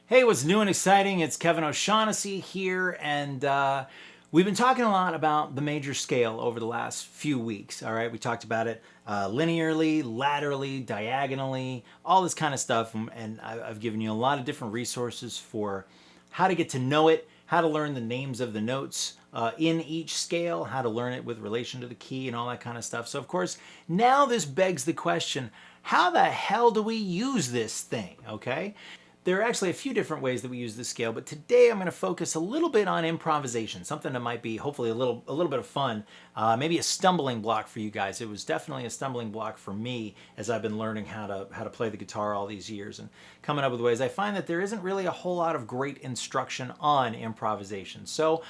Hey, what's new and exciting? It's Kevin O'Shaughnessy here, and we've been talking a lot about the major scale over the last few weeks. All right, we talked about it linearly, laterally, diagonally, all this kind of stuff, and I've given you a lot of different resources for how to get to know it, how to learn the names of the notes in each scale, how to learn it with relation to the key, and all that kind of stuff. So, of course, now this begs the question: how the hell do we use this thing? Okay. There are actually a few different ways that we use this scale, but today I'm going to focus a little bit on improvisation, something that might be hopefully a little bit of fun, maybe a stumbling block for you guys. It was definitely a stumbling block for me as I've been learning how to play the guitar all these years and coming up with ways. I find that there isn't really a whole lot of great instruction on improvisation. So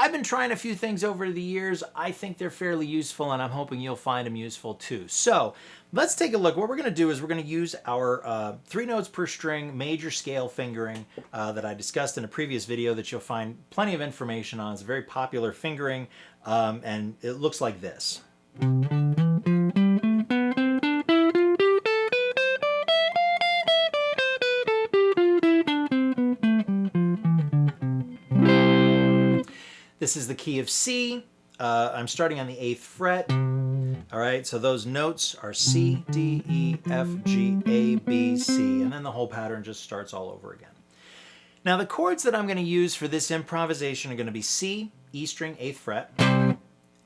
I've been trying a few things over the years. I think they're fairly useful, and I'm hoping you'll find them useful too. So let's take a look. What we're going to do is we're going to use our 3 notes per string major scale fingering that I discussed in a previous video that you'll find plenty of information on. It's a very popular fingering, and it looks like this. This is the key of C. I'm starting on the 8th fret. All right, so those notes are C, D, E, F, G, A, B, C, and then the whole pattern just starts all over again. Now the chords that I'm going to use for this improvisation are going to be C, E string, 8th fret,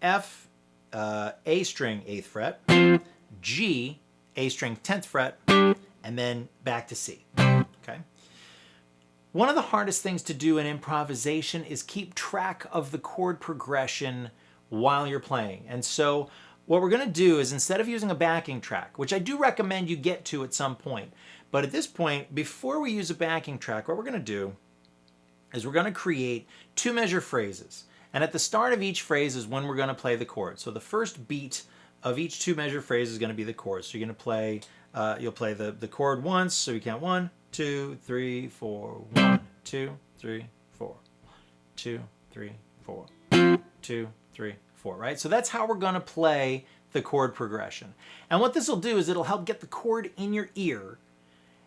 F, A string, 8th fret, G, A string, 10th fret, and then back to C. Okay. One of the hardest things to do in improvisation is keep track of the chord progression while you're playing. And so what we're going to do is, instead of using a backing track, which I do recommend you get to at some point, but at this point, before we use a backing track, what we're going to do is we're going to create 2 measure phrases. And at the start of each phrase is when we're going to play the chord. So the first beat of each 2 measure phrase is going to be the chord. So you're going to play, you'll play the chord once, so you count 1, 2, 3, 4, 1, 2, 3, 4, 2, 3, 4, 2, 3, 4, right? So that's how we're going to play the chord progression. And what this will do is it'll help get the chord in your ear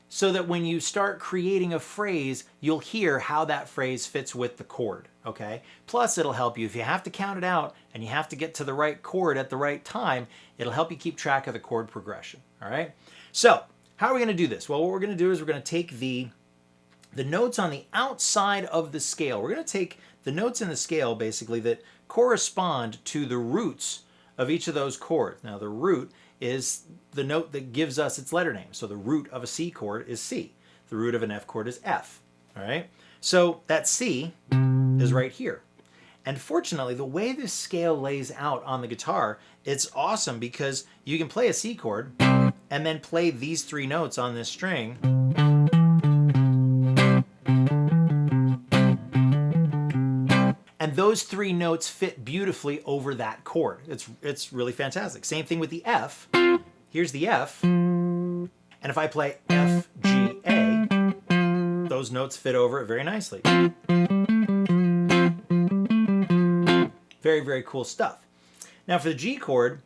so that when you start creating a phrase, you'll hear how that phrase fits with the chord, okay? Plus, it'll help you, if you have to count it out and you have to get to the right chord at the right time, it'll help you keep track of the chord progression, all right? So, how are we going to do this? Well, what we're going to do is we're going to take the notes on the outside of the scale. We're going to take the notes in the scale, basically, that correspond to the roots of each of those chords. Now, the root is the note that gives us its letter name. So the root of a C chord is C. The root of an F chord is F. All right? So that C is right here. And fortunately, the way this scale lays out on the guitar, it's awesome because you can play a C chord and then play these 3 notes on this string. And those 3 notes fit beautifully over that chord. It's really fantastic. Same thing with the F. Here's the F. And if I play F, G, A, those notes fit over it very nicely. Very, very cool stuff. Now for the G chord,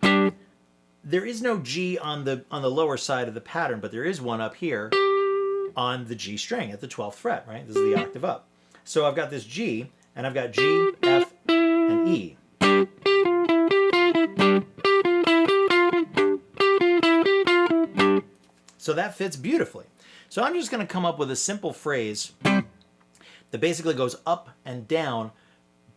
there is no G on the lower side of the pattern, but there is one up here on the G string at the 12th fret, right? This is the octave up. So I've got this G, and I've got G, F, and E. So that fits beautifully. So I'm just going to come up with a simple phrase that basically goes up and down,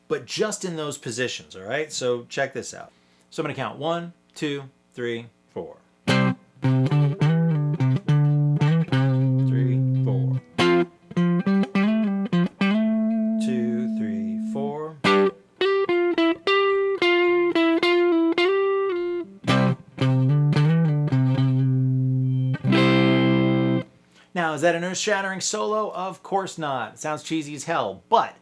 but just in those positions, all right? So check this out. So I'm going to count 1, 2, 3, 4. 3, 4. 2, 3, 4. Now, is that an earth-shattering solo? Of course not. It sounds cheesy as hell, but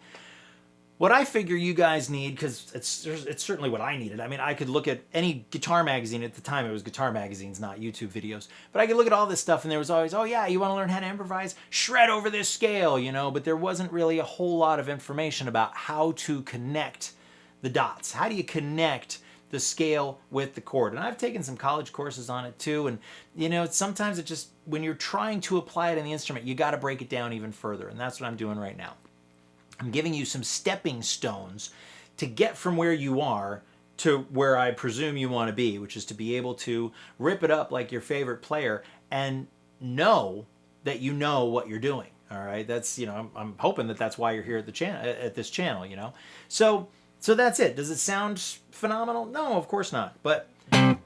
what I figure you guys need, because it's certainly what I needed. I mean, I could look at any guitar magazine at the time. It was guitar magazines, not YouTube videos. But I could look at all this stuff, and there was always, oh yeah, you want to learn how to improvise? Shred over this scale, you know. But there wasn't really a whole lot of information about how to connect the dots. How do you connect the scale with the chord. And I've taken some college courses on it too. And you know, sometimes it just, when you're trying to apply it in the instrument, you got to break it down even further. And that's what I'm doing right now. I'm giving you some stepping stones to get from where you are to where I presume you want to be, which is to be able to rip it up like your favorite player and know that you know what you're doing. All right, that's, you know, I'm hoping that that's why you're here at the channel, at this channel, you know. So that's it. Does it sound phenomenal? No, of course not. But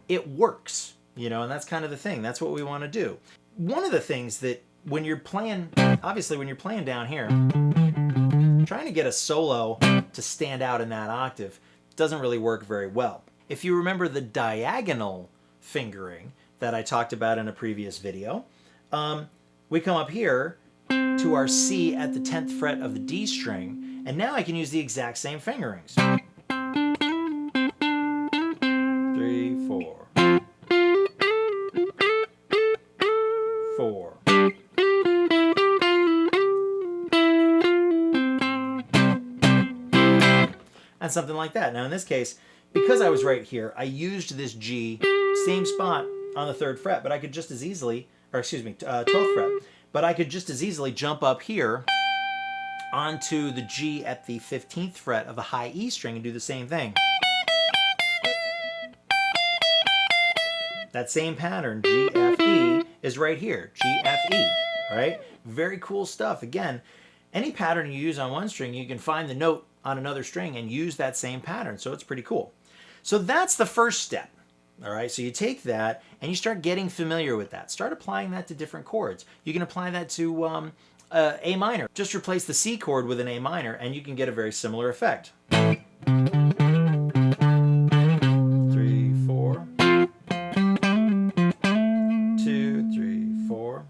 it works, you know, and that's kind of the thing. That's what we want to do. One of the things that when you're playing, obviously when you're playing down here, trying to get a solo to stand out in that octave doesn't really work very well. If you remember the diagonal fingering that I talked about in a previous video, we come up here to our C at the 10th fret of the D string, and now I can use the exact same fingerings. 3, 4. 4. And something like that. Now in this case, because I was right here, I used this G, same spot on the 3rd fret, but I could just as easily, or excuse me, 12th fret, but I could just as easily jump up here onto the G at the 15th fret of the high E string and do the same thing. That same pattern, G, F, E, is right here, G, F, E, right? Very cool stuff. Again, any pattern you use on one string, you can find the note on another string and use that same pattern, so it's pretty cool. So that's the first step. All right, so you take that and you start getting familiar with that. Start applying that to different chords. You can apply that to A minor. Just replace the C chord with an A minor and you can get a very similar effect. 3, 4. 2, 3, 4.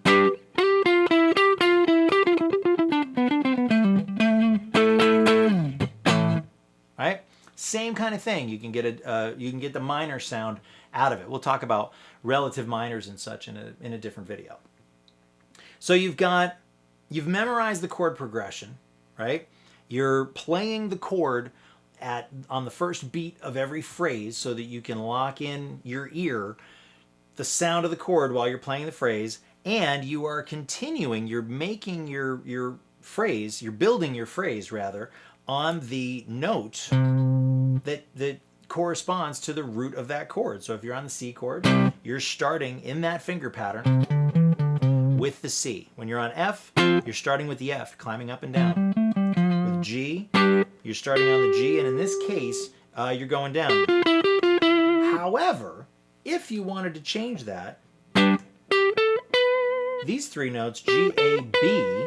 Right? Same kind of thing. You can get the minor sound out of it. We'll talk about relative minors and such in a different video. So you've memorized the chord progression, right? You're playing the chord on the first beat of every phrase so that you can lock in your ear the sound of the chord while you're playing the phrase, and you are continuing, you're making your phrase, you're building your phrase rather on the note that corresponds to the root of that chord. So if you're on the C chord, you're starting in that finger pattern with the C. When you're on F, you're starting with the F, climbing up and down. With G, you're starting on the G, and in this case, you're going down. However, if you wanted to change that, these 3 notes, G, A, B,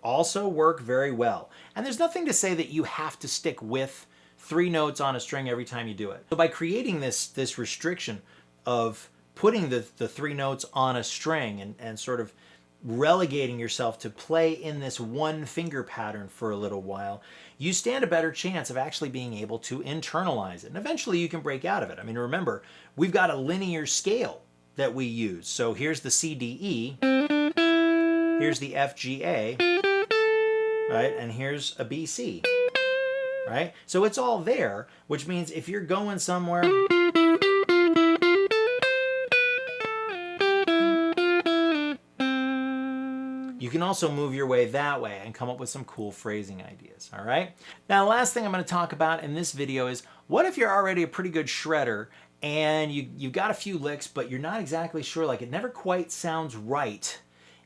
also work very well. And there's nothing to say that you have to stick with 3 notes on a string every time you do it. So by creating this restriction of putting the 3 notes on a string and sort of relegating yourself to play in this one finger pattern for a little while, you stand a better chance of actually being able to internalize it. And eventually you can break out of it. I mean, remember, we've got a linear scale that we use. So here's the C, D, E, here's the F, G, A, right? And here's a B, C, right? So it's all there, which means if you're going somewhere, you can also move your way that way and come up with some cool phrasing ideas, all right? Now, the last thing I'm gonna talk about in this video is, what if you're already a pretty good shredder and you've got a few licks, but you're not exactly sure, like it never quite sounds right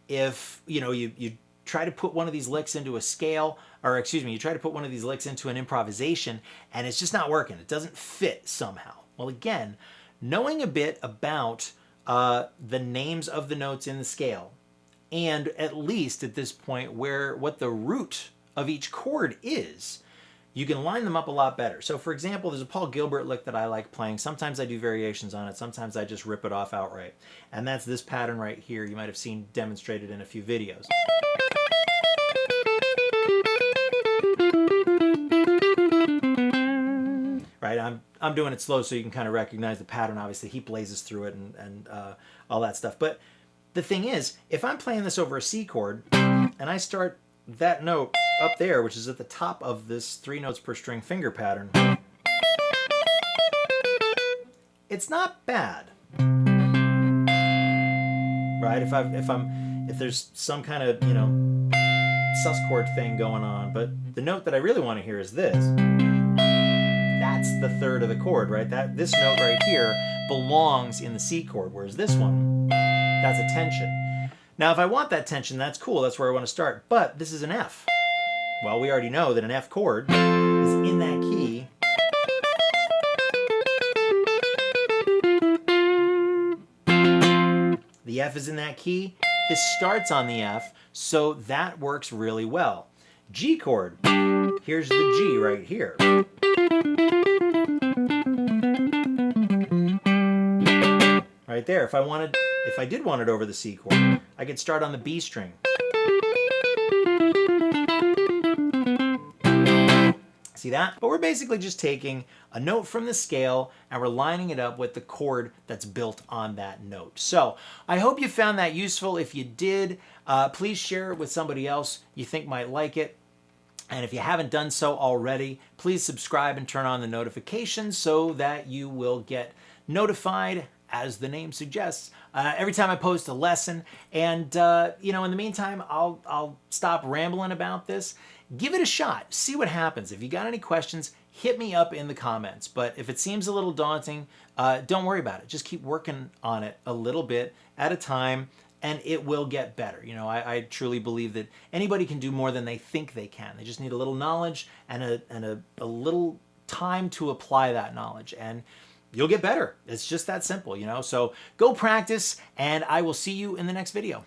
if, you know, you try to put one of these licks into a scale, or excuse me, you try to put one of these licks into an improvisation and it's just not working. It doesn't fit somehow. Well, again, knowing a bit about the names of the notes in the scale, and at least at this point what the root of each chord is, you can line them up a lot better. So for example, there's a Paul Gilbert lick that I like playing. Sometimes I do variations on it. Sometimes I just rip it off outright. And that's this pattern right here. You might have seen demonstrated in a few videos. Right, I'm doing it slow so you can kind of recognize the pattern. Obviously, he blazes through it and all that stuff. But the thing is, if I'm playing this over a C chord and I start that note up there, which is at the top of this 3 notes per string finger pattern, it's not bad. Right? If there's some kind of, sus chord thing going on, but the note that I really want to hear is this. That's the third of the chord, right? This note right here belongs in the C chord, whereas this one, that's a tension. Now, if I want that tension, that's cool. That's where I want to start. But this is an F. Well, we already know that an F chord is in that key. The F is in that key. This starts on the F, so that works really well. G chord. Here's the G right here. Right there. If I did want it over the C chord, I could start on the B string. See that? But we're basically just taking a note from the scale and we're lining it up with the chord that's built on that note. So I hope you found that useful. If you did, please share it with somebody else you think might like it. And if you haven't done so already, please subscribe and turn on the notifications so that you will get notified, as the name suggests, every time I post a lesson. And in the meantime, I'll stop rambling about this. Give it a shot. See what happens. If you got any questions, hit me up in the comments. But if it seems a little daunting, don't worry about it. Just keep working on it a little bit at a time, and it will get better. I truly believe that anybody can do more than they think they can. They just need a little knowledge and a little time to apply that knowledge, and you'll get better. It's just that simple, So go practice, and I will see you in the next video.